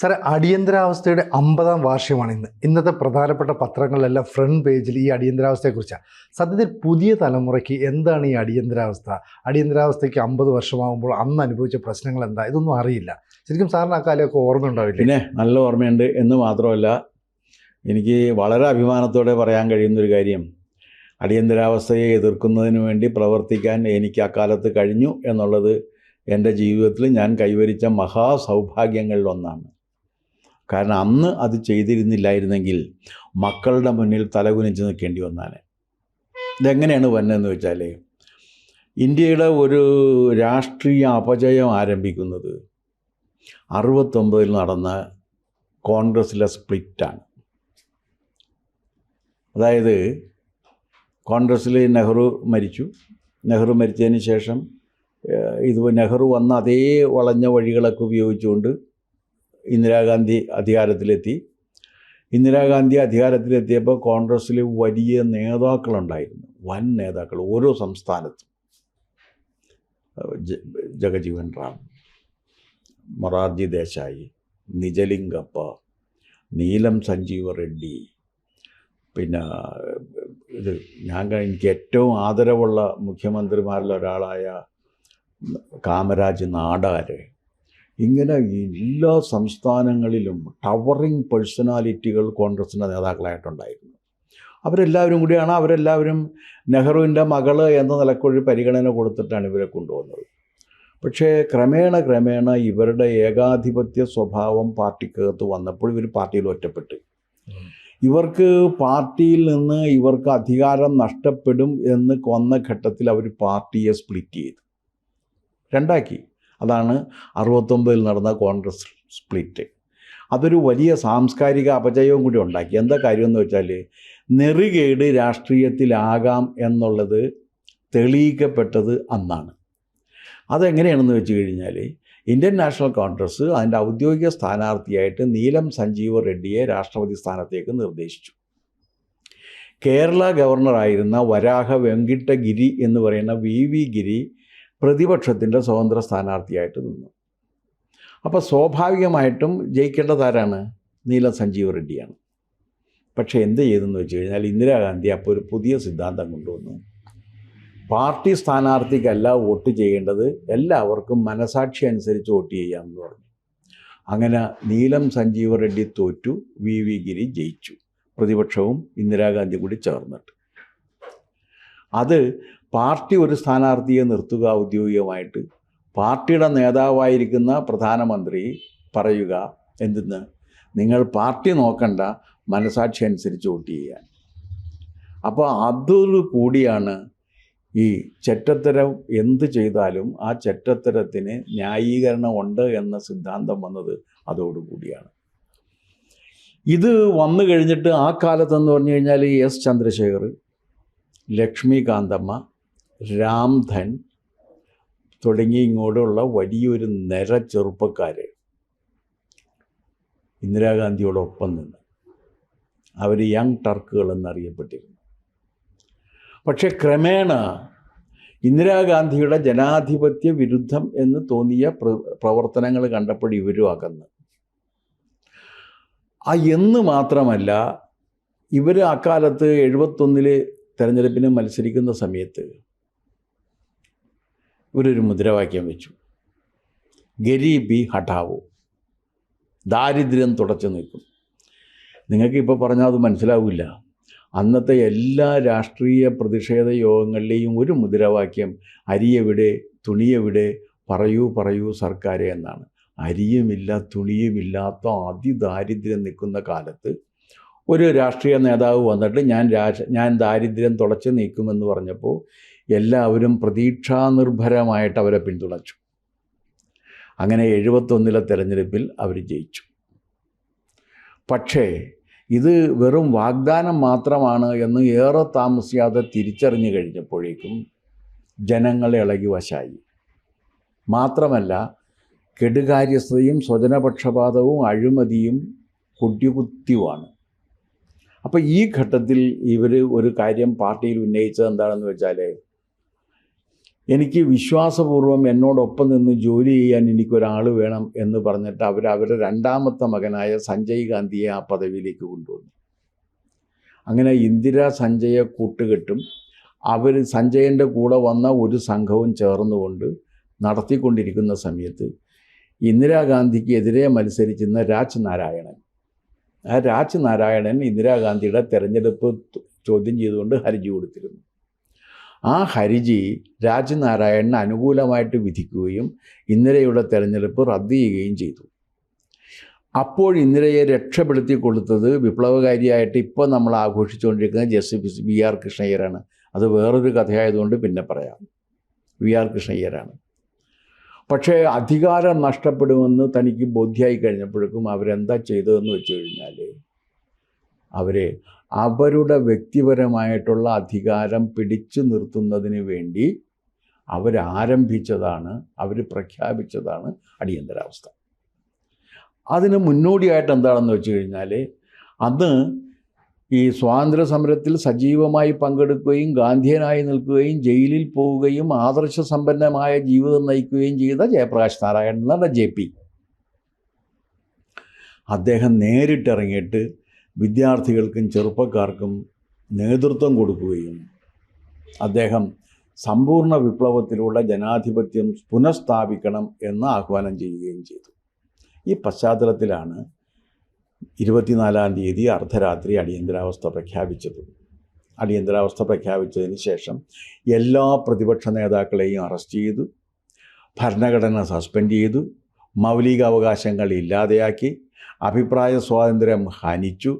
സാറേ, അടിയന്തരാവസ്ഥയുടെ 50-ാം വാർഷികമാണ് ഇന്ന്. ഇന്നത്തെ പ്രധാനപ്പെട്ട പത്രങ്ങളിലെല്ലാം ഫ്രണ്ട് പേജിൽ ഈ അടിയന്തരാവസ്ഥയെക്കുറിച്ചാണ്. സത്യത്തിൽ പുതിയ തലമുറയ്ക്ക് എന്താണ് ഈ അടിയന്തരാവസ്ഥ? അടിയന്തരാവസ്ഥയ്ക്ക് 50 വർഷമാകുമ്പോൾ അന്ന് അനുഭവിച്ച പ്രശ്നങ്ങൾ എന്താ? ഇതൊന്നും അറിയില്ല. ശരിക്കും സാറിന് ആ കാലമൊക്കെ ഓർമ്മ ഉണ്ടാവില്ലേ? പിന്നെ നല്ല ഓർമ്മയുണ്ട് എന്ന് മാത്രമല്ല, എനിക്ക് വളരെ അഭിമാനത്തോടെ പറയാൻ കഴിയുന്നൊരു കാര്യം, അടിയന്തരാവസ്ഥയെ എതിർക്കുന്നതിന് വേണ്ടി പ്രവർത്തിക്കാൻ എനിക്ക് അക്കാലത്ത് കഴിഞ്ഞു എന്നുള്ളത് എൻ്റെ ജീവിതത്തിൽ ഞാൻ കൈവരിച്ച മഹാസൗഭാഗ്യങ്ങളിലൊന്നാണ്. കാരണം അന്ന് അത് ചെയ്തിരുന്നില്ലായിരുന്നെങ്കിൽ മക്കളുടെ മുന്നിൽ തലകുനിച്ച് നിൽക്കേണ്ടി വന്നാണ്. ഇതെങ്ങനെയാണ് വന്നതെന്ന് വെച്ചാൽ, ഇന്ത്യയുടെ ഒരു രാഷ്ട്രീയ അപജയം ആരംഭിക്കുന്നത് 69-ൽ നടന്ന കോൺഗ്രസ്സിലെ സ്പ്ലിറ്റാണ്. അതായത് കോൺഗ്രസ്സിൽ നെഹ്റു മരിച്ചതിന് ശേഷം നെഹ്റു വന്ന അതേ വളഞ്ഞ വഴികളൊക്കെ ഉപയോഗിച്ചുകൊണ്ട് ഇന്ദിരാഗാന്ധി അധികാരത്തിലെത്തി. ഇന്ദിരാഗാന്ധി അധികാരത്തിലെത്തിയപ്പോൾ കോൺഗ്രസ്സിൽ വലിയ നേതാക്കളുണ്ടായിരുന്നു, വൻ നേതാക്കൾ ഓരോ സംസ്ഥാനത്തും. ജഗജീവൻ റാം, മൊറാർജി ദേശായി, നിജലിംഗപ്പ, നീലം സഞ്ജീവ റെഡ്ഡി, പിന്നെ എനിക്ക് ഏറ്റവും ആദരവുള്ള മുഖ്യമന്ത്രിമാരിൽ ഒരാളായ കാമരാജ് നാടാർ. ഇങ്ങനെ എല്ലാ സംസ്ഥാനങ്ങളിലും ടവറിങ് പേഴ്സണാലിറ്റികൾ കോൺഗ്രസിൻ്റെ നേതാക്കളായിട്ടുണ്ടായിരുന്നു. അവരെല്ലാവരും നെഹ്റുവിൻ്റെ മകള് എന്ന നിലക്കൊരു പരിഗണന കൊടുത്തിട്ടാണ് ഇവരെ കൊണ്ടുവന്നത്. പക്ഷേ ക്രമേണ ഇവരുടെ ഏകാധിപത്യ സ്വഭാവം പാർട്ടിക്കകത്ത് വന്നപ്പോൾ ഇവർ പാർട്ടിയിൽ ഒറ്റപ്പെട്ട്. ഇവർക്ക് പാർട്ടിയിൽ നിന്ന് ഇവർക്ക് അധികാരം നഷ്ടപ്പെടും എന്ന് വന്ന ഘട്ടത്തിൽ അവർ പാർട്ടിയെ സ്പ്ലിറ്റ് ചെയ്തു, രണ്ടാക്കി. അതാണ് 69-ൽ നടന്ന കോൺഗ്രസ് സ്പ്ലിറ്റ്. അതൊരു വലിയ സാംസ്കാരിക അപജയവും കൂടി ഉണ്ടാക്കി. എന്താ കാര്യമെന്ന് വെച്ചാൽ, നെറികേട് രാഷ്ട്രീയത്തിലാകാം എന്നുള്ളത് തെളിയിക്കപ്പെട്ടത് അന്നാണ്. അതെങ്ങനെയാണെന്ന് വെച്ച് കഴിഞ്ഞാൽ, ഇന്ത്യൻ നാഷണൽ കോൺഗ്രസ് അതിൻ്റെ ഔദ്യോഗിക സ്ഥാനാർത്ഥിയായിട്ട് നീലം സഞ്ജീവ റെഡ്ഡിയെ രാഷ്ട്രപതി സ്ഥാനത്തേക്ക് നിർദ്ദേശിച്ചു. കേരള ഗവർണറായിരുന്ന വരാഹ വെങ്കിട്ടഗിരി എന്ന് പറയുന്ന വി ഗിരി പ്രതിപക്ഷത്തിൻ്റെ സ്വതന്ത്ര സ്ഥാനാർത്ഥിയായിട്ട് നിന്നു. അപ്പോൾ സ്വാഭാവികമായിട്ടും ജയിക്കേണ്ടത് ആരാണ്? നീലം സഞ്ജീവ റെഡ്ഡിയാണ്. പക്ഷേ എന്ത് ചെയ്തെന്ന് വെച്ച് കഴിഞ്ഞാൽ, ഇന്ദിരാഗാന്ധി അപ്പോൾ ഒരു പുതിയ സിദ്ധാന്തം കൊണ്ടുവന്നു. പാർട്ടി സ്ഥാനാർത്ഥിക്കല്ല വോട്ട് ചെയ്യേണ്ടത്, എല്ലാവർക്കും മനസാക്ഷി അനുസരിച്ച് വോട്ട് ചെയ്യാമെന്ന് പറഞ്ഞു. അങ്ങനെ നീലം സഞ്ജീവ റെഡ്ഡി തോറ്റു, വി ഗിരി ജയിച്ചു, പ്രതിപക്ഷവും ഇന്ദിരാഗാന്ധി കൂടി ചേർന്നിട്ട്. അത് പാർട്ടി ഒരു സ്ഥാനാർത്ഥിയെ നിർത്തുക ഔദ്യോഗികമായിട്ട്, പാർട്ടിയുടെ നേതാവായിരിക്കുന്ന പ്രധാനമന്ത്രി പറയുക എന്തെന്ന്, നിങ്ങൾ പാർട്ടി നോക്കണ്ട, മനസാക്ഷി അനുസരിച്ച് വോട്ട് ചെയ്യാൻ. അപ്പോൾ അതൊരു കൂടിയാണ് ഈ ചെറ്റത്തരം എന്ത് ചെയ്താലും ആ ചെറ്റത്തരത്തിന് ന്യായീകരണം ഉണ്ട് എന്ന സിദ്ധാന്തം വന്നത് അതോടുകൂടിയാണ്. ഇത് വന്നു കഴിഞ്ഞിട്ട് ആ കാലത്തെന്ന് പറഞ്ഞു കഴിഞ്ഞാൽ എസ് ചന്ദ്രശേഖർ, ലക്ഷ്മികാന്തമ്മ, രാംധൻ തുടങ്ങി ഇങ്ങോട്ടുള്ള വലിയൊരു നിര ചെറുപ്പക്കാർ ഇന്ദിരാഗാന്ധിയോടൊപ്പം നിന്ന് അവർ യങ് ടർക്കുകൾ എന്നറിയപ്പെട്ടിരുന്നു. പക്ഷെ ക്രമേണ ഇന്ദിരാഗാന്ധിയുടെ ജനാധിപത്യ വിരുദ്ധം എന്ന് തോന്നിയ പ്രവർത്തനങ്ങൾ കണ്ടപ്പോൾ ഇവരും അകന്ന്. എന്ന് മാത്രമല്ല, ഇവർ അക്കാലത്ത് 71-ൽ തെരഞ്ഞെടുപ്പിന് മത്സരിക്കുന്ന സമയത്ത് ഇവരൊരു മുദ്രാവാക്യം വെച്ചു, ഗരീബി ഹഠാവോ, ദാരിദ്ര്യം തുടച്ചു നീക്കും. നിങ്ങൾക്കിപ്പോൾ പറഞ്ഞാൽ അത് മനസ്സിലാവില്ല. അന്നത്തെ എല്ലാ രാഷ്ട്രീയ പ്രതിഷേധ യോഗങ്ങളിലെയും ഒരു മുദ്രാവാക്യം അരിയെവിടെ, തുണിയെവിടെ, പറയൂ സർക്കാരെ എന്നാണ്. അരിയുമില്ല, തുണിയുമില്ലാത്ത അതിദാരിദ്ര്യം നിൽക്കുന്ന കാലത്ത് ഒരു രാഷ്ട്രീയ നേതാവ് വന്നിട്ട് ഞാൻ ദാരിദ്ര്യം തുടച്ചു നീക്കുമെന്ന് പറഞ്ഞപ്പോൾ എല്ലാവരും പ്രതീക്ഷാനിർഭരമായിട്ട് അവരെ പിന്തുണച്ചു. അങ്ങനെ 71-ലെ തെരഞ്ഞെടുപ്പിൽ അവർ ജയിച്ചു. പക്ഷേ ഇത് വെറും വാഗ്ദാനം മാത്രമാണ് എന്ന് ഏറെ താമസിയാതെ തിരിച്ചറിഞ്ഞു കഴിഞ്ഞപ്പോഴേക്കും ജനങ്ങൾ ഇളകി വശായി. മാത്രമല്ല, കെടുകാര്യസ്ഥതയും സ്വജനപക്ഷപാതവും അഴിമതിയും കൊടികുത്തിയുമാണ്. അപ്പോൾ ഈ ഘട്ടത്തിൽ ഇവർ ഒരു കാര്യം പാർട്ടിയിൽ ഉന്നയിച്ചത് എന്താണെന്ന് വെച്ചാൽ, എനിക്ക് വിശ്വാസപൂർവ്വം എന്നോടൊപ്പം നിന്ന് ജോലി ചെയ്യാൻ എനിക്കൊരാൾ വേണം എന്ന് പറഞ്ഞിട്ട് അവരുടെ രണ്ടാമത്തെ മകനായ സഞ്ജയ് ഗാന്ധിയെ ആ പദവിയിലേക്ക് കൊണ്ടുവന്നു. അങ്ങനെ ഇന്ദിര സഞ്ജയെ കൂട്ടുകെട്ടും സഞ്ജയൻ്റെ കൂടെ വന്ന ഒരു സംഘവും ചേർന്നുകൊണ്ട് നടത്തിക്കൊണ്ടിരിക്കുന്ന സമയത്ത് ഇന്ദിരാഗാന്ധിക്ക് എതിരെ മത്സരിക്കുന്ന രാജ് നാരായണൻ, ആ രാജ് നാരായണൻ ഇന്ദിരാഗാന്ധിയുടെ തെരഞ്ഞെടുപ്പ് ചോദ്യം ചെയ്തുകൊണ്ട് ഹർജി കൊടുത്തിരുന്നു. ആ ഹർജി രാജ് നാരായണന് അനുകൂലമായിട്ട് വിധിക്കുകയും ഇന്ദിരയുടെ തെരഞ്ഞെടുപ്പ് റദ്ദ് ചെയ്യുകയും ചെയ്തു. അപ്പോൾ ഇന്ദിരയെ രക്ഷപ്പെടുത്തി കൊടുത്തത് വിപ്ലവകാരിയായിട്ട് ഇപ്പോൾ നമ്മൾ ആഘോഷിച്ചുകൊണ്ടിരിക്കുന്ന ജസ്റ്റിസ് വി.ആർ. കൃഷ്ണയ്യരാണ്. അത് വേറൊരു കഥയായതുകൊണ്ട് പിന്നെ പറയാം. വി.ആർ. കൃഷ്ണയ്യരാണ്. പക്ഷേ അധികാരം നഷ്ടപ്പെടുമെന്ന് തനിക്ക് ബോധ്യമായി കഴിഞ്ഞപ്പോഴേക്കും അവരെന്താ ചെയ്തതെന്ന് വെച്ച് കഴിഞ്ഞാൽ അവരുടെ വ്യക്തിപരമായിട്ടുള്ള അധികാരം പിടിച്ചു നിർത്തുന്നതിന് വേണ്ടി അവർ പ്രഖ്യാപിച്ചതാണ് അടിയന്തരാവസ്ഥ. അതിന് മുന്നോടിയായിട്ട് എന്താണെന്ന് വെച്ച് കഴിഞ്ഞാൽ അന്ന് ഈ സ്വാതന്ത്ര്യ സമരത്തിൽ സജീവമായി പങ്കെടുക്കുകയും ഗാന്ധിയനായി നിൽക്കുകയും ജയിലിൽ പോവുകയും ആദർശസമ്പന്നമായ ജീവിതം നയിക്കുകയും ചെയ്ത ജയപ്രകാശ് നാരായണൻ എന്നുള്ള JP, അദ്ദേഹം നേരിട്ടിറങ്ങിയിട്ട് വിദ്യാർത്ഥികൾക്കും ചെറുപ്പക്കാർക്കും നേതൃത്വം കൊടുക്കുകയും അദ്ദേഹം സമ്പൂർണ്ണ വിപ്ലവത്തിലുള്ള ജനാധിപത്യം പുനഃസ്ഥാപിക്കണം എന്ന് ആഹ്വാനം ചെയ്യുകയും ചെയ്തു. ഈ പശ്ചാത്തലത്തിലാണ് 24-ാം തീയതി അർദ്ധരാത്രി അടിയന്തരാവസ്ഥ പ്രഖ്യാപിച്ചത്. അടിയന്തരാവസ്ഥ പ്രഖ്യാപിച്ചതിന് ശേഷം എല്ലാ പ്രതിപക്ഷ നേതാക്കളെയും അറസ്റ്റ് ചെയ്തു, ഭരണഘടന സസ്പെൻഡ് ചെയ്തു, മൗലികാവകാശങ്ങൾ ഇല്ലാതെയാക്കി, അഭിപ്രായ സ്വാതന്ത്ര്യം ഹനിച്ചു,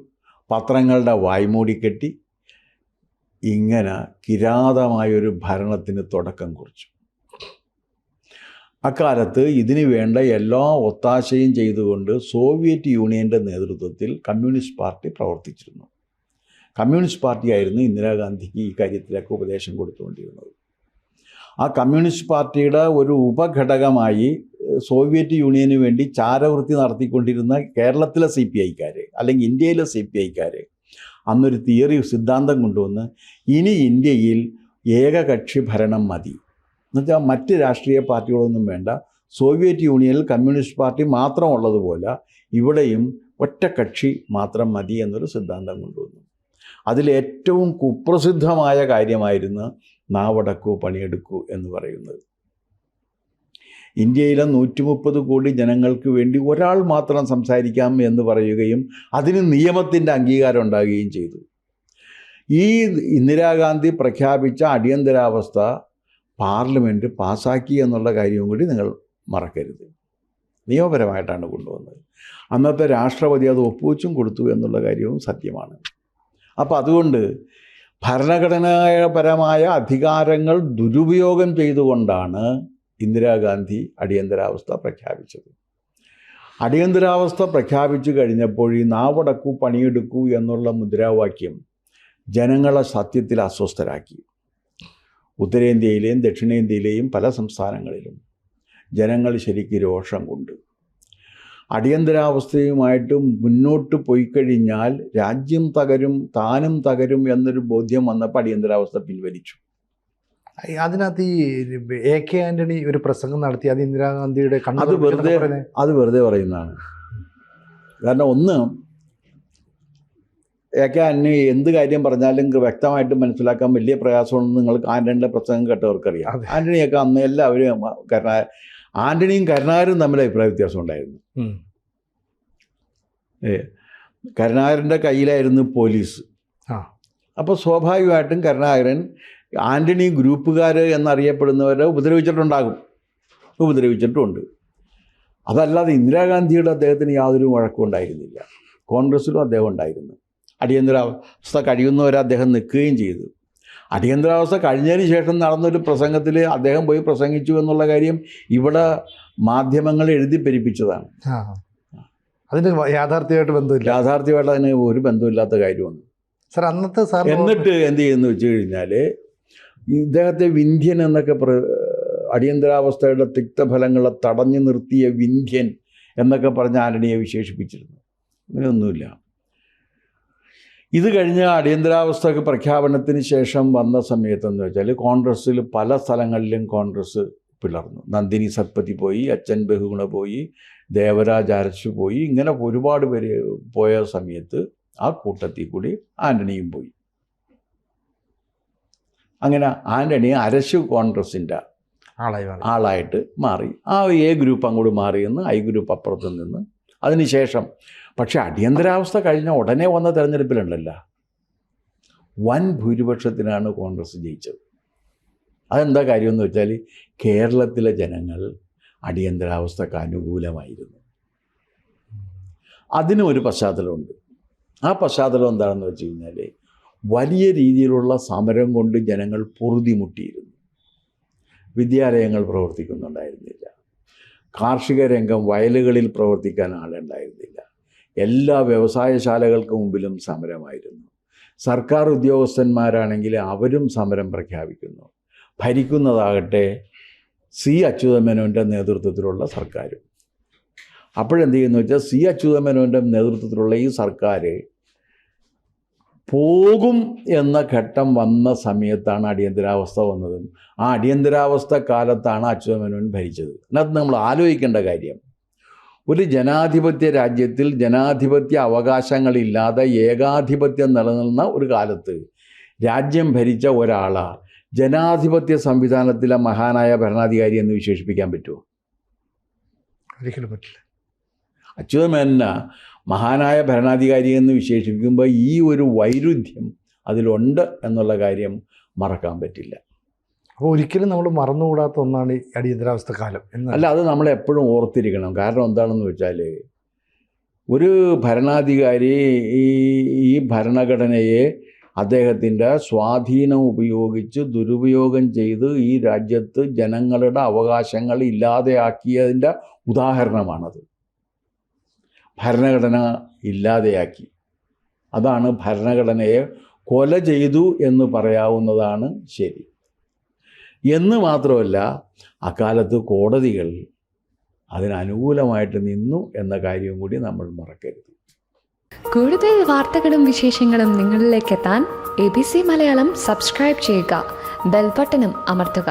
പത്രങ്ങളുടെ വായ്മൂടിക്കെട്ടി. ഇങ്ങനെ കിരാതമായൊരു ഭരണത്തിന് തുടക്കം കുറിച്ചു. അക്കാലത്ത് ഇതിനു വേണ്ട എല്ലാ ഒത്താശയും ചെയ്തുകൊണ്ട് സോവിയറ്റ് യൂണിയൻ്റെ നേതൃത്വത്തിൽ കമ്മ്യൂണിസ്റ്റ് പാർട്ടി പ്രവർത്തിച്ചിരുന്നു. കമ്മ്യൂണിസ്റ്റ് പാർട്ടിയായിരുന്നു ഇന്ദിരാഗാന്ധിക്ക് ഈ കാര്യത്തിലൊക്കെ ഉപദേശം കൊടുത്തുകൊണ്ടിരുന്നത്. ആ കമ്മ്യൂണിസ്റ്റ് പാർട്ടിയുടെ ഒരു ഉപഘടകമായി സോവിയറ്റ് യൂണിയന് വേണ്ടി ചാരവൃത്തി നടത്തിക്കൊണ്ടിരുന്ന കേരളത്തിലെ CPIക്കാർ അല്ലെങ്കിൽ ഇന്ത്യയിലെ CPIക്കാർ അന്നൊരു സിദ്ധാന്തം കൊണ്ടുവന്ന് ഇനി ഇന്ത്യയിൽ ഏകകക്ഷി ഭരണം മതി, എന്നുവെച്ചാൽ മറ്റ് രാഷ്ട്രീയ പാർട്ടികളൊന്നും വേണ്ട, സോവിയറ്റ് യൂണിയനിൽ കമ്മ്യൂണിസ്റ്റ് പാർട്ടി മാത്രമുള്ളതുപോലെ ഇവിടെയും ഒറ്റക്കക്ഷി മാത്രം മതി എന്നൊരു സിദ്ധാന്തം കൊണ്ടുവന്നു. അതിലേറ്റവും കുപ്രസിദ്ധമായ കാര്യമായിരുന്നു നാവടക്കൂ പണിയെടുക്കൂ എന്ന് പറയുന്നത്. ഇന്ത്യയിലെ 130 കോടി ജനങ്ങൾക്ക് വേണ്ടി ഒരാൾ മാത്രം സംസാരിക്കാം എന്ന് പറയുകയും അതിന് നിയമത്തിൻ്റെ അംഗീകാരം ഉണ്ടാകുകയും ചെയ്തു. ഈ ഇന്ദിരാഗാന്ധി പ്രഖ്യാപിച്ച അടിയന്തരാവസ്ഥ പാർലമെൻറ്റ് പാസ്സാക്കി എന്നുള്ള കാര്യവും കൂടി നിങ്ങൾ മറക്കരുത്. നിയമപരമായിട്ടാണ് കൊണ്ടുവന്നത്. അന്നത്തെ രാഷ്ട്രപതി അത് ഒപ്പുവെച്ചും കൊടുത്തു എന്നുള്ള കാര്യവും സത്യമാണ്. അപ്പോൾ അതുകൊണ്ട് ഭരണഘടനാപരമായ അധികാരങ്ങൾ ദുരുപയോഗം ചെയ്തുകൊണ്ടാണ് ഇന്ദിരാഗാന്ധി അടിയന്തരാവസ്ഥ പ്രഖ്യാപിച്ചത്. അടിയന്തരാവസ്ഥ പ്രഖ്യാപിച്ചു കഴിഞ്ഞപ്പോൾ ഈ നാവടക്കൂ പണിയെടുക്കൂ എന്നുള്ള മുദ്രാവാക്യം ജനങ്ങളെ സത്യത്തിൽ അസ്വസ്ഥരാക്കി. ഉത്തരേന്ത്യയിലെയും ദക്ഷിണേന്ത്യയിലെയും പല സംസ്ഥാനങ്ങളിലും ജനങ്ങൾ ശരിക്കും രോഷം കൊണ്ട് അടിയന്തരാവസ്ഥയുമായിട്ട് മുന്നോട്ട് പോയി കഴിഞ്ഞാൽ രാജ്യം തകരും, താനും തകരും എന്നൊരു ബോധ്യം വന്നപ്പോൾ അടിയന്തരാവസ്ഥ പിൻവലിച്ചു. അതിനകത്ത് ഈ AK ആന്റണി ഒരു പ്രസംഗം നടത്തി, അത് ഇന്ദിരാഗാന്ധിയുടെ അത് വെറുതെ പറയുന്നതാണ്. കാരണം ഒന്ന്, AK ആന്റണി എന്ത് കാര്യം പറഞ്ഞാലും വ്യക്തമായിട്ട് മനസ്സിലാക്കാൻ വലിയ പ്രയാസമുണ്ടെന്ന് നിങ്ങൾക്ക് ആന്റണിയുടെ പ്രസംഗം കേട്ടവർക്കറിയാം. ആന്റണിയൊക്കെ അന്ന് എല്ലാവരും ആന്റണിയും കരുണാകരനും തമ്മിൽ അഭിപ്രായ വ്യത്യാസം ഉണ്ടായിരുന്നു. കരുണാകരൻ്റെ കയ്യിലായിരുന്നു പോലീസ്. അപ്പോൾ സ്വാഭാവികമായിട്ടും കരുണാകരൻ ആന്റണി ഗ്രൂപ്പുകാർ എന്നറിയപ്പെടുന്നവരെ ഉപദ്രവിച്ചിട്ടുമുണ്ട്. അതല്ലാതെ ഇന്ദിരാഗാന്ധിയുടെ അദ്ദേഹത്തിന് യാതൊരു വഴക്കും ഉണ്ടായിരുന്നില്ല. കോൺഗ്രസ്സിലും അദ്ദേഹം ഉണ്ടായിരുന്നു. അടിയന്തരാവസ്ഥ കഴിയുന്നവരെ അദ്ദേഹം നിൽക്കുകയും ചെയ്തു. അടിയന്തരാവസ്ഥ കഴിഞ്ഞതിന് ശേഷം നടന്നൊരു പ്രസംഗത്തിൽ അദ്ദേഹം പോയി പ്രസംഗിച്ചു എന്നുള്ള കാര്യം ഇവിടെ മാധ്യമങ്ങൾ എഴുതി പെരുപ്പിച്ചതാണ്. അതിന് യാഥാർത്ഥ്യമായിട്ട് അതിന് ഒരു ബന്ധമില്ലാത്ത കാര്യമാണ് സാർ. അന്നത്തെ എന്നിട്ട് എന്ത് ചെയ്യുന്നു വെച്ച് കഴിഞ്ഞാൽ ഇദ്ദേഹത്തെ വിന്ധ്യൻ എന്നൊക്കെ അടിയന്തരാവസ്ഥയുടെ തിക്തഫലങ്ങളെ തടഞ്ഞു നിർത്തിയ വിന്ധ്യൻ എന്നൊക്കെ പറഞ്ഞ് ആന്റണിയെ വിശേഷിപ്പിച്ചിരുന്നു. അങ്ങനെയൊന്നുമില്ല. ഇത് കഴിഞ്ഞ അടിയന്തരാവസ്ഥ പ്രഖ്യാപനത്തിന് ശേഷം വന്ന സമയത്തെന്ന് വെച്ചാൽ കോൺഗ്രസ്സിൽ പല സ്ഥലങ്ങളിലും കോൺഗ്രസ് പിളർന്നു. നന്ദിനി സത്പതി പോയി, അച്ഛൻ ബഹുഗുണ പോയി, ദേവരാജ് അരശു പോയി, ഇങ്ങനെ ഒരുപാട് പേര് പോയ സമയത്ത് ആ കൂട്ടത്തിൽ കൂടി ആൻ്റണിയും പോയി. അങ്ങനെ ആൻ്റണി അരശു കോൺഗ്രസിൻ്റെ ആളായിട്ട് മാറി. ആ എ ഗ്രൂപ്പ് അങ്ങോട്ട് മാറിയെന്ന് ഐ ഗ്രൂപ്പ് അപ്പുറത്ത് നിന്ന്. അതിനുശേഷം പക്ഷേ അടിയന്തരാവസ്ഥ കഴിഞ്ഞ ഉടനെ വന്ന തെരഞ്ഞെടുപ്പിലുണ്ടല്ലോ, വൻ ഭൂരിപക്ഷത്തിനാണ് കോൺഗ്രസ് ജയിച്ചത്. അതെന്താ കാര്യമെന്ന് വെച്ചാൽ കേരളത്തിലെ ജനങ്ങൾ അടിയന്തരാവസ്ഥക്ക് അനുകൂലമായിരുന്നു. അതിനും ഒരു പശ്ചാത്തലമുണ്ട്. ആ പശ്ചാത്തലം എന്താണെന്ന് വെച്ച് കഴിഞ്ഞാൽ വലിയ രീതിയിലുള്ള സമരം കൊണ്ട് ജനങ്ങൾ പൊറുതിമുട്ടിയിരുന്നു. വിദ്യാലയങ്ങൾ പ്രവർത്തിക്കുന്നുണ്ടായിരുന്നില്ല, കാർഷിക രംഗം വയലുകളിൽ പ്രവർത്തിക്കാൻ ആളുണ്ടായിരുന്നില്ല, എല്ലാ വ്യവസായശാലകൾക്ക് മുമ്പിലും സമരമായിരുന്നു. സർക്കാർ ഉദ്യോഗസ്ഥന്മാരാണെങ്കിൽ അവരും സമരം പ്രഖ്യാപിക്കുന്നു. ഭരിക്കുന്നതാകട്ടെ സി അച്യുതമേനോൻ്റെ നേതൃത്വത്തിലുള്ള സർക്കാരും. അപ്പോഴെന്ത് ചെയ്യുന്നു വെച്ചാൽ സി അച്യുതമേനോൻ്റെ നേതൃത്വത്തിലുള്ള ഈ സർക്കാർ പോകും എന്ന ഘട്ടം വന്ന സമയത്താണ് അടിയന്തരാവസ്ഥ വന്നതും. ആ അടിയന്തരാവസ്ഥ കാലത്താണ് അച്യുതമേനോൻ ഭരിച്ചത്. അതിനകത്ത് നമ്മൾ ആലോചിക്കേണ്ട കാര്യം, ഒരു ജനാധിപത്യ രാജ്യത്തിൽ ജനാധിപത്യ അവകാശങ്ങളില്ലാതെ ഏകാധിപത്യം നിലനിന്ന ഒരു കാലത്ത് രാജ്യം ഭരിച്ച ഒരാളാണ് ജനാധിപത്യ സംവിധാനത്തിലെ മഹാനായ ഭരണാധികാരി എന്ന് വിശേഷിപ്പിക്കാൻ പറ്റുമോ? ഒരിക്കലും പറ്റില്ല. അച്യുതമേനോനെ മഹാനായ ഭരണാധികാരി എന്ന് വിശേഷിപ്പിക്കുമ്പോൾ ഈ ഒരു വൈരുദ്ധ്യം അതിലുണ്ട് എന്നുള്ള കാര്യം മറക്കാൻ പറ്റില്ല. അപ്പോൾ ഒരിക്കലും നമ്മൾ മറന്നുകൂടാത്ത ഒന്നാണ് ഈ അടിയന്തരാവസ്ഥ കാലം. അല്ല, അത് നമ്മൾ എപ്പോഴും ഓർത്തിരിക്കണം. കാരണം എന്താണെന്ന് വെച്ചാൽ ഒരു ഭരണാധികാരി ഈ ഭരണഘടനയെ അദ്ദേഹത്തിൻ്റെ സ്വാധീനം ഉപയോഗിച്ച് ദുരുപയോഗം ചെയ്ത് ഈ രാജ്യത്ത് ജനങ്ങളുടെ അവകാശങ്ങൾ ഇല്ലാതെയാക്കിയതിൻ്റെ ഉദാഹരണമാണത്. ഭരണഘടന ഇല്ലാതെയാക്കി. അതാണ് ഭരണഘടനയെ കൊല ചെയ്തു എന്ന് പറയാവുന്നതാണ് ശരി. എന്ന് മാത്രമല്ല, അക്കാലത്ത് കോടതികൾ അതിനനുകൂലമായിട്ട് നിന്നു എന്ന കാര്യം കൂടി നമ്മൾ മറക്കരുത്. കൂടുതൽ വാർത്തകളും വിശേഷങ്ങളും നിങ്ങളിലേക്ക് എത്താൻ ABC മലയാളം സബ്സ്ക്രൈബ് ചെയ്യുക, ബെൽ ബട്ടണും അമർത്തുക.